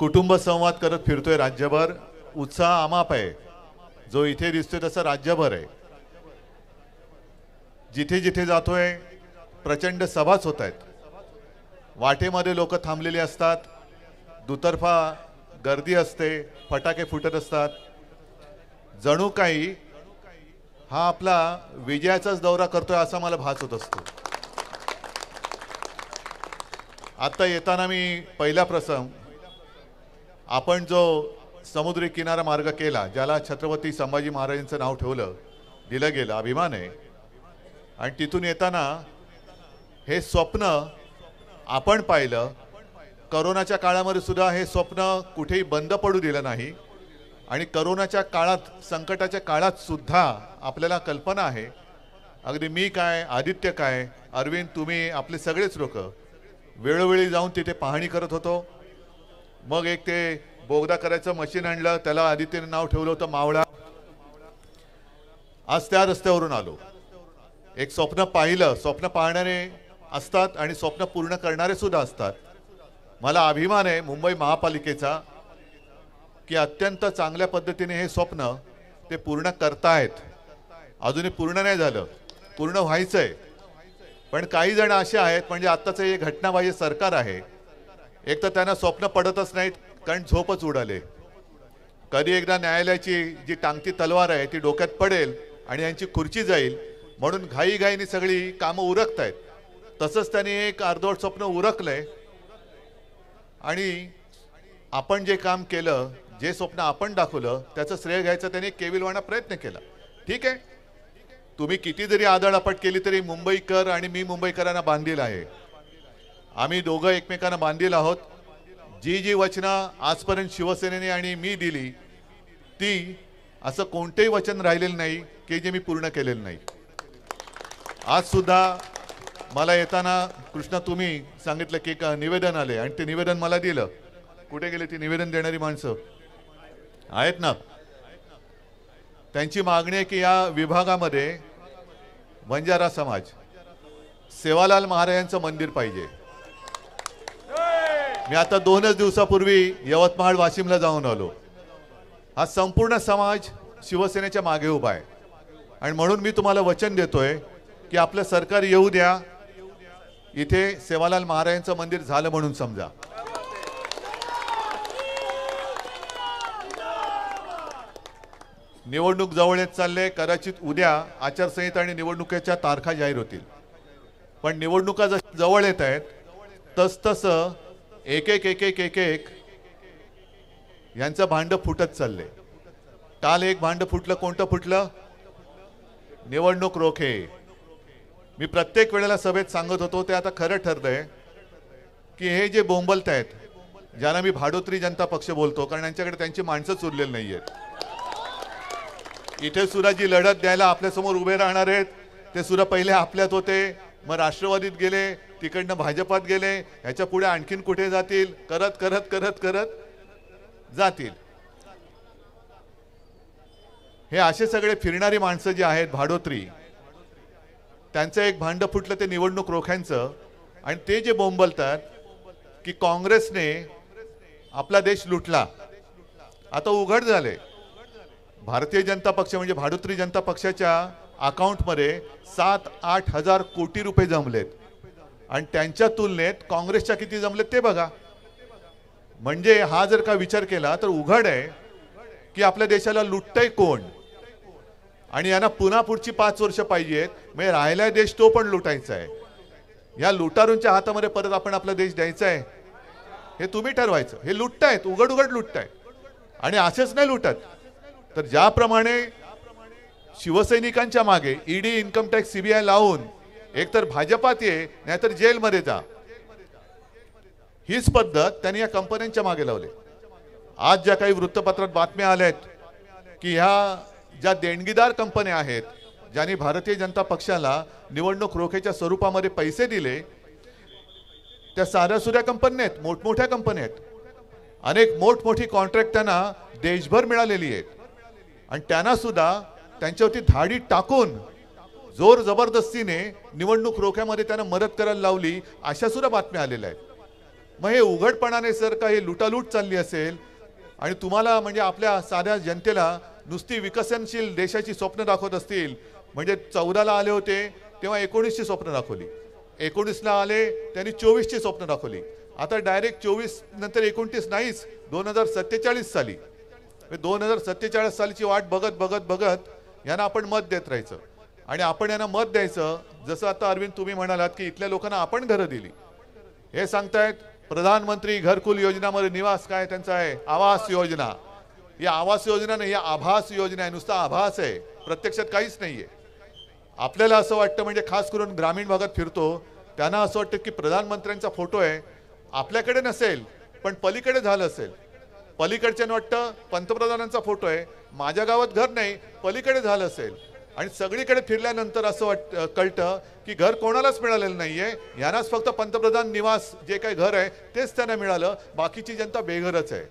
कुटुंब संवाद करत फिरतोय राज्यभर. उत्साह अमाप आहे. जो इथे दिसतोय तसा राज्यभर आहे. जिथे जिथे जातोय प्रचंड सभाच होत आहेत. वाटेमध्ये लोक थांबलेली असतात. दुतर्फा गर्दी असते. फटाके फुटत असतात. जणू काही हा आपला विजयाचाच दौरा करतोय असा मला भास होत असतो. आता येताना मी पहिला प्रसंग, आपण जो समुद्री किनारा मार्ग केला, ज्याला छत्रपती संभाजी महाराजांचं नाव दिलं गेलं, अभिमान आहे. आणि तिथून येताना हे स्वप्न आपण पाहिलं. करोनाच्या काळामध्ये सुद्धा हे स्वप्न कुठेही बंद पडू दिलं नाही. आणि करोनाच्या काळात, संकटाच्या काळात सुद्धा आपल्याला कल्पना आहे, अगदी मी काय, आदित्य काय, अरविंद, तुम्ही, आपले सगळेच लोक वेळोवेळी जाऊन तिथे पाहणी करत होतो. मग एक ते बोगदा करायचं मशीन आणलं, त्याला आदित्यने नाव ठेवलं होतं मावळा. आज त्या रस्त्यावरून आलो. एक स्वप्न पाहिलं. स्वप्न पाहणारे असतात आणि स्वप्न पूर्ण करणारे सुद्धा असतात. मला अभिमान आहे मुंबई महापालिकेचा की अत्यंत चांगल्या पद्धतीने हे स्वप्न ते पूर्ण करतायत. अजूनही पूर्ण नाही झालं, पूर्ण व्हायचंय. पण काही जण असे आहेत, म्हणजे आत्ताचं हे घटनाबाह्य सरकार आहे, एक तर त्यांना स्वप्न पडतच नाहीत कारण झोपच उडाले. कधी एकदा न्यायालयाची जी टांगती तलवार आहे ती डोक्यात पडेल आणि यांची खुर्ची जाईल म्हणून घाईघाईने सगळी कामं उरकतायत. तसंच त्यांनी एक अर्धवट स्वप्न उरकलंय. आणि आपण जे काम केलं, जे स्वप्न आपण दाखवलं, त्याचं श्रेय घ्यायचा त्यांनी केविलवाणा प्रयत्न केला. ठीक आहे, तुम्ही किती जरी आदळआपट केली तरी मुंबईकर आणि मी मुंबईकरांना बांधील आहे. आम्ही दोघं एकमेकांना बांधील आहोत. जी जी वचनं आजपर्यंत शिवसेनेने आणि मी दिली, ती असं कोणतेही वचन राहिलेलं नाही की जे मी पूर्ण केलेलं नाही. आज सुद्धा मला येताना कृष्णा तुम्ही सांगितलं की एक निवेदन आले आणि ते निवेदन मला दिलं. कुठे गेले ती निवेदन देणारी माणसं? आहेत ना. त्यांची मागणी आहे की या विभागामध्ये बंजारा समाज, सेवालाल महाराजांचं मंदिर पाहिजे. मी आता 2च दिवसापूर्वी यवतमाळ वाशिमला जाऊन आलो. हा संपूर्ण समाज शिवसेनेच्या मागे उभा आहे. आणि म्हणून मी तुम्हाला वचन देतोय की आपलं सरकार येऊ द्या, इथे सेवालाल महाराजांचं मंदिर झालं म्हणून समजा. निवडणूक जवळ येत चालले. कदाचित उद्या आचारसंहिता आणि निवडणुकीच्या तारखा जाहीर होतील. पण निवडणुका जशी जवळ येत आहेत तसतसं एक एक एक एक एक एक यांचं भांड फुटत चालले. काल एक भांड फुटलं. कोणतं फुटलं? निवडणूक रोखे. मी प्रत्येक वेळेला सभेत सांगत होतो, ते आता खरं ठरलंय की हे जे बोंबलत आहेत, ज्यांना मी भाडोत्री जनता पक्ष बोलतो, कारण यांच्याकडे त्यांची माणसंच उरलेली नाहीयेत. इथे सुद्धा जी लढत द्यायला आपल्यासमोर उभे राहणार आहेत ते सुद्धा पहिले आपल्यात होते, मग राष्ट्रवादीत गेले, तिकडनं भाजपात गेले, ह्याच्या पुढे आणखीन कुठे जातील, करत करत करत करत जातील. हे असे सगळे फिरणारी माणसं जी आहेत भाडोत्री, त्यांचं एक भांड फुटलं ते निवडणूक रोख्यांचं. आणि ते जे बोंबलतात की काँग्रेसने आपला देश लुटला, आता उघड झाले. भारतीय जनता पक्ष म्हणजे भाडोत्री जनता पक्षाच्या अकाउंटमध्ये 7-8 हजार कोटी रुपये जमलेत. आणि त्यांच्या तुलनेत काँग्रेसच्या किती जमलेत ते बघा. म्हणजे हा जर का विचार केला तर उघड आहे की आपल्या देशाला लुटतंय कोण. आणि यांना पुन्हा पुढची 5 वर्ष पाहिजेत. म्हणजे राहिला देश तो पण लुटायचा आहे. या लुटारूंच्या हातामध्ये परत आपण आपला देश द्यायचा आहे हे तुम्ही ठरवायचं. हे लुटतायत, उघड उघड लुटतायत. आणि असेच नाही लुटत तर ज्याप्रमाणे शिवसैनिकांच्या मागे ईडी, इन्कम टॅक्स, सीबीआय लावून एकतर भाजपात ये नाहीतर जेलमध्ये जा, हीच पद्धत त्यांनी या कंपन्यांच्या मागे लावली. आज ज्या काही वृत्तपत्रात बातम्या आल्यात की ह्या ज्या देणगीदार कंपन्या आहेत, ज्यांनी भारतीय जनता पक्षाला निवडणूक रोखेच्या स्वरूपामध्ये पैसे दिले, त्या साध्या सुध्या कंपन्या आहेत, मोठमोठ्या कंपन्या आहेत. अनेक मोठमोठी कॉन्ट्रॅक्ट त्यांना देशभर मिळालेली आहेत. आणि त्यांना सुद्धा त्यांच्यावरती धाडी टाकून जोर जबरदस्तीने निवडणूक रोख्यामध्ये त्यांना मदत करायला लावली, अशा सुद्धा बातम्या आलेल्या आहेत. मग हे उघडपणाने सर का हे लुटालूट चालली असेल आणि तुम्हाला म्हणजे आपल्या साध्या जनतेला नुसती विकसनशील देशाची स्वप्न दाखवत असतील, म्हणजे 14ला आले होते तेव्हा 19ची स्वप्न दाखवली, 19ला आले त्यांनी 24ची स्वप्न दाखवली, आता डायरेक्ट 24 नंतर 29 नाहीच, 2047 साली, 2047 सालीची वाट बघत बघत बघत यांना आपण मत देत राहायचं आणि आपण यांना मत द्यायचं. जसं आता अरविंद तुम्ही म्हणालात की इथल्या लोकांना आपण घरं दिली, हे सांगतायत प्रधानमंत्री घरकुल योजनामध्ये निवास काय त्यांचा आहे आवास योजना. ही आवास योजना नाही, ही आभास योजना आहे, नुसता आभास आहे, प्रत्यक्षात काहीच नाहीये. आपल्याला असं वाटतं, म्हणजे खास करून ग्रामीण भागात फिरतो त्यांना असं वाटतं की प्रधानमंत्र्यांचा फोटो आहे, आपल्याकडे नसेल पण पलीकडे झालं असेल. पलीकडच्यानं वाटतं पंतप्रधानांचा फोटो आहे, माझ्या गावात घर नाही, पलीकडे झालं असेल. आणि सगळीकडे फिरल्यानंतर असं कळतं की घर कोणालाच मिळालेलं नाहीये, यांनाच फक्त पंतप्रधान निवास जे काही घर आहे तेच त्यांना मिळालं, बाकीची जनता बेघरच आहे.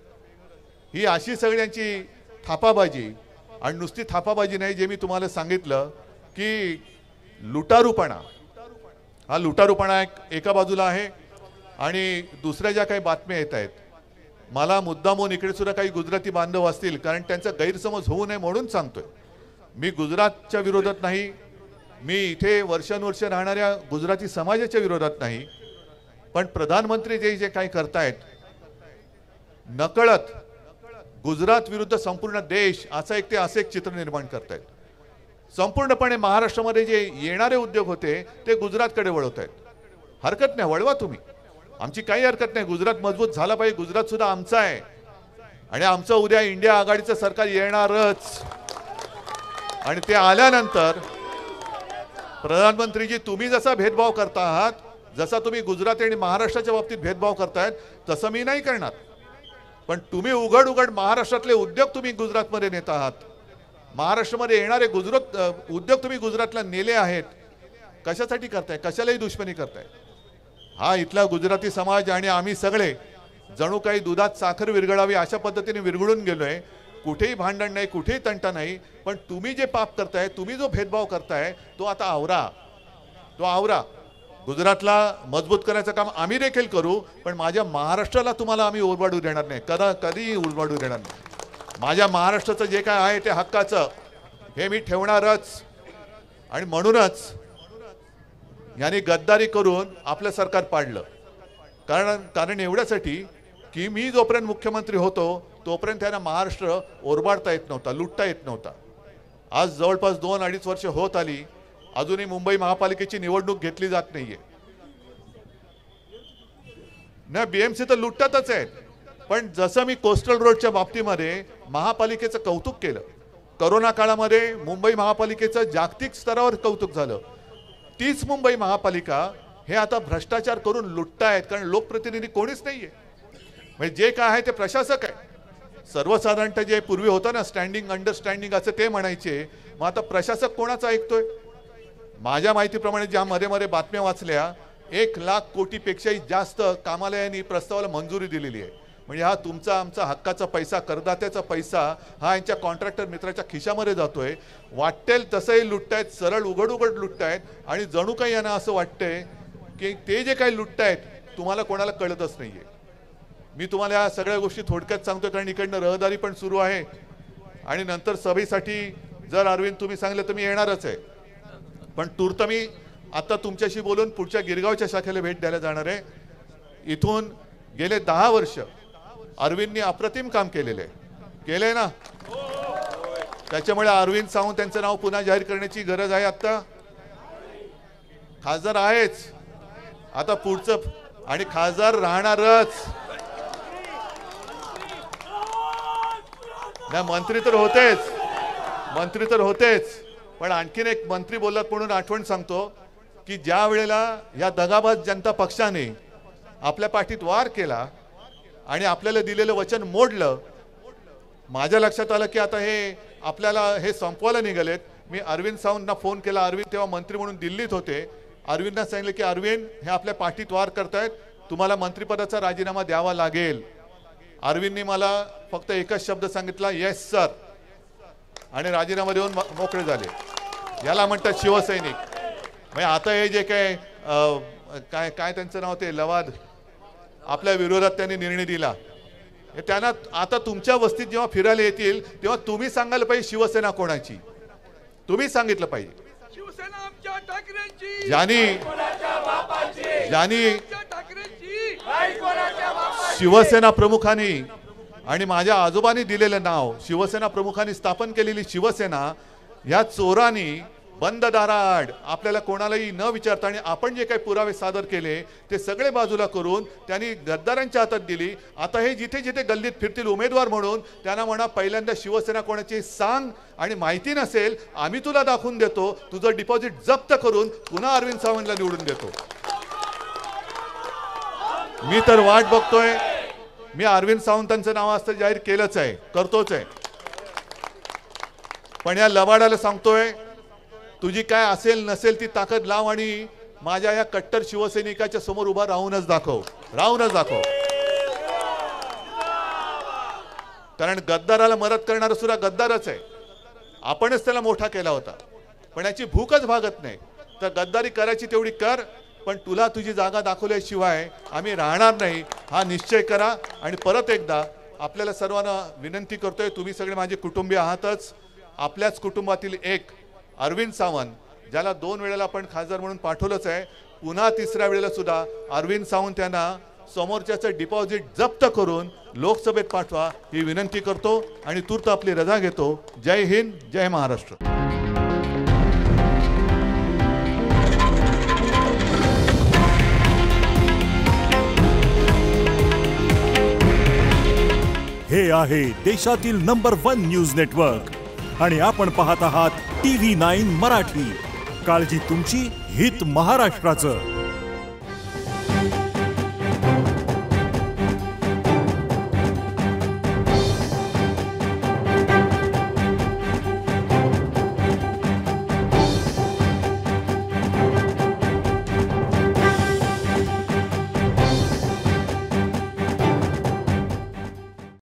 ही अशी सगळ्यांची थापाबाजी. आणि नुसती थापाबाजी नाही, जे मी तुम्हाला सांगितलं की लुटारूपणा, हा लुटारूपणा एका बाजूला आहे. आणि दुसऱ्या ज्या काही बातम्या येत आहेत, मला मुद्दामून इकडे सुद्धा काही गुजराती बांधव असतील, कारण त्यांचा गैरसमज होऊ नये म्हणून सांगतोय. मी गुजरातच्या विरोधात नाही, मी इथे वर्षानुवर्ष राहणाऱ्या गुजराती समाजाच्या विरोधात नाही, पण प्रधानमंत्री जे काही करतायत नकळत गुजरात विरुद्ध संपूर्ण देश असा एक चित्र निर्माण करतायत. संपूर्णपणे महाराष्ट्रामध्ये जे येणारे उद्योग होते ते गुजरातकडे वळवत आहेत. हरकत नाही, वळवा तुम्ही, आमची काही हरकत नाही. गुजरात मजबूत झाला पाहिजे, गुजरात सुद्धा आमचा आहे आणि आमचं उद्या इंडिया आघाडीचं सरकार येणारच. आणि ते आल्यानंतर प्रधानमंत्रीजी तुम्ही जसा भेदभाव करता आहात, जसा तुम्ही गुजरात आणि महाराष्ट्राच्या बाबतीत भेदभाव करतायत तसं मी नाही करणार. पण तुम्ही उघड उघड महाराष्ट्रातले उद्योग तुम्ही गुजरातमध्ये नेत आहात, महाराष्ट्रामध्ये येणारे उद्योग तुम्ही गुजरातला नेले आहेत. कशासाठी करताय, कशालाही दुश्मनी करताय. हा इथला गुजराती समाज आणि आम्ही सगळे जणू काही दुधात साखर विरघळावी अशा पद्धतीने विरघळून गेलोय. कुठेही भांडण नाही, कुठेही तंटा नाही. पण तुम्ही जे पाप करताय, तुम्ही जो भेदभाव करताय तो आता आवरा, तो आवरा. गुजरातला मजबूत करायचं काम आम्ही देखील करू, पण माझ्या महाराष्ट्राला तुम्हाला आम्ही उरबाडू देणार नाही, कधीही उरबाडू देणार नाही. माझ्या महाराष्ट्राचं जे काय आहे ते हक्काचं हे मी ठेवणारच. आणि म्हणूनच यांनी गद्दारी करून आपलं सरकार पाडलं. कारण एवढ्यासाठी की मी जोपर्यंत मुख्यमंत्री होतो तोपर्यंत त्यांना महाराष्ट्र ओरबाडता येत नव्हता, लुटता येत नव्हता. आज जवळपास 2-2.5 वर्ष होत आली, अजूनही मुंबई महापालिकेची निवडणूक घेतली जात नाहीये. ना बीएमसी तर लुटतातच आहेत. पण जसं मी कोस्टल रोडच्या बाबतीमध्ये महापालिकेचं कौतुक केलं, करोना काळामध्ये मुंबई महापालिकेचं जागतिक स्तरावर कौतुक झालं, तीच मुंबई महापालिका हे आता भ्रष्टाचार करून लुटतायत. कारण लोकप्रतिनिधी कोणीच नाहीये, म्हणजे जे काय आहे ते प्रशासक आहे. सर्वसाधारणतः जे पूर्वी होतं ना स्टँडिंग अंडरस्टँडिंग असं ते म्हणायचे, मग आता प्रशासक कोणाचा ऐकतोय. माझ्या माहितीप्रमाणे ज्या मध्ये मध्ये बातम्या वाचल्या, 1,00,000 कोटीपेक्षाही जास्त कामाला यांनी प्रस्तावाला मंजुरी दिलेली आहे. म्हणजे हा तुमचा आमचा हक्काचा पैसा, करदात्याचा पैसा हा यांच्या कॉन्ट्रॅक्टर मित्राच्या खिशामध्ये जातोय. वाटेल तसंही लुटतायत, सरळ उघड उघड लुटतायत. आणि जणू काही यांना असं वाटतंय की ते जे काही लुटतायत तुम्हाला कोणाला कळतच नाहीये. मी तुम्हाला या सगळ्या गोष्टी थोडक्यात सांगतो, कारण इकडनं रहदारी पण सुरू आहे आणि नंतर सभेसाठी जर अरविंद तुम्ही सांगितलं तर मी येणारच आहे. पण तूर्त मी आता तुमच्याशी बोलून पुढच्या गिरगावच्या शाखेला भेट द्यायला जाणार आहे. इथून गेले 10 वर्ष अरविंदनी अप्रतिम काम केलंय ना. त्याच्यामुळे अरविंद सावंत यांचं नाव पुन्हा जाहीर करण्याची गरज आहे. आता खासदार आहेच, आता पुढचं आणि खासदार राहणारच. नाही मंत्री तर होतेच, पण आणखीन एक मंत्री बोललात म्हणून आठवण सांगतो की ज्या वेळेला या दगाबाज जनता पक्षाने आपल्या पाठीत वार केला आणि आपल्याला दिलेलं वचन मोडलं, माझ्या लक्षात आलं की आता हे आपल्याला हे संपवायला निघालेत. मी अरविंद सावंतना फोन केला. अरविंद तेव्हा मंत्री म्हणून दिल्लीत होते. अरविंदना सांगितलं की अरविंद हे आपल्या पाठीत वार करतायत, तुम्हाला मंत्रिपदाचा राजीनामा द्यावा लागेल. अरविंदनी मला फक्त एकच शब्द सांगितला, येस सर, आणि राजीनामा देऊन मोकळे झाले. याला म्हणतात शिवसैनिक. म्हणजे आता हे जे काय त्यांचं नाव ते लवाद आपल्या विरोधात त्यांनी निर्णय दिला. त्यांना आता तुमच्या वस्तीत जेव्हा फिरायला येतील तेव्हा तुम्ही सांगायला पाहिजे शिवसेना कोणाची, तुम्ही सांगितलं पाहिजे. शिवसेना आमच्या ठाकरेंची, ज्यांनी ठाकरेंची शिवसेना प्रमुखांनी आणि माझ्या आजोबांनी दिलेलं नाव, शिवसेना प्रमुखांनी स्थापन केलेली शिवसेना, या चोरांनी बंद दाराआड आपल्याला कोणालाही न विचारता आणि आपण जे काही पुरावे सादर केले ते सगळे बाजूला करून त्यांनी गद्दारांच्या हातात दिली. आता हे जिथे जिथे गल्लीत फिरतील उमेदवार म्हणून त्यांना म्हणा पहिल्यांदा शिवसेना कोणाची सांग, आणि माहिती नसेल आम्ही तुला दाखवून देतो, तुझं डिपॉझिट जप्त करून पुन्हा अरविंद सावंतला निवडून देतो. मी तर वाट बघतोय. मी अरविंद सावंतांचं नाव असतं जाहीर केलंच आहे, करतोच आहे, पण या लबाडाला सांगतोय तुझी काय असेल नसेल ती ताकद लाव आणि माझ्या या कट्टर शिवसैनिकाच्या समोर उभा राहूनच दाखव, राहूनच दाखव. कारण गद्दाराला मदत करणारा सुद्धा गद्दारच आहे. आपणच त्याला मोठा केला होता, पण याची भूकच भागत नाही. तर गद्दारी करायची तेवढी कर, पण तुला तुझी जागा दाखवल्याशिवाय आम्ही राहणार नाही हा निश्चय करा. आणि परत एकदा आपल्याला सर्वांना विनंती करतोय, तुम्ही सगळे माझे कुटुंबीय आहातच, आपल्याच कुटुंबातील एक अरविंद सावंत, ज्याला 2 वेळेला आपण खासदार म्हणून पाठवलंच आहे, पुन्हा 3ऱ्या वेळेला सुद्धा अरविंद सावंत यांना समोरच्याचं डिपॉझिट जप्त करून लोकसभेत पाठवा ही विनंती करतो आणि तूर्त आपली रजा घेतो. जय हिंद, जय महाराष्ट्र. हे आहे देशातील नंबर 1 न्यूज नेटवर्क आणि आपण पाहत आहात TV9 मराठी. काळजी तुमची, हित महाराष्ट्राचं.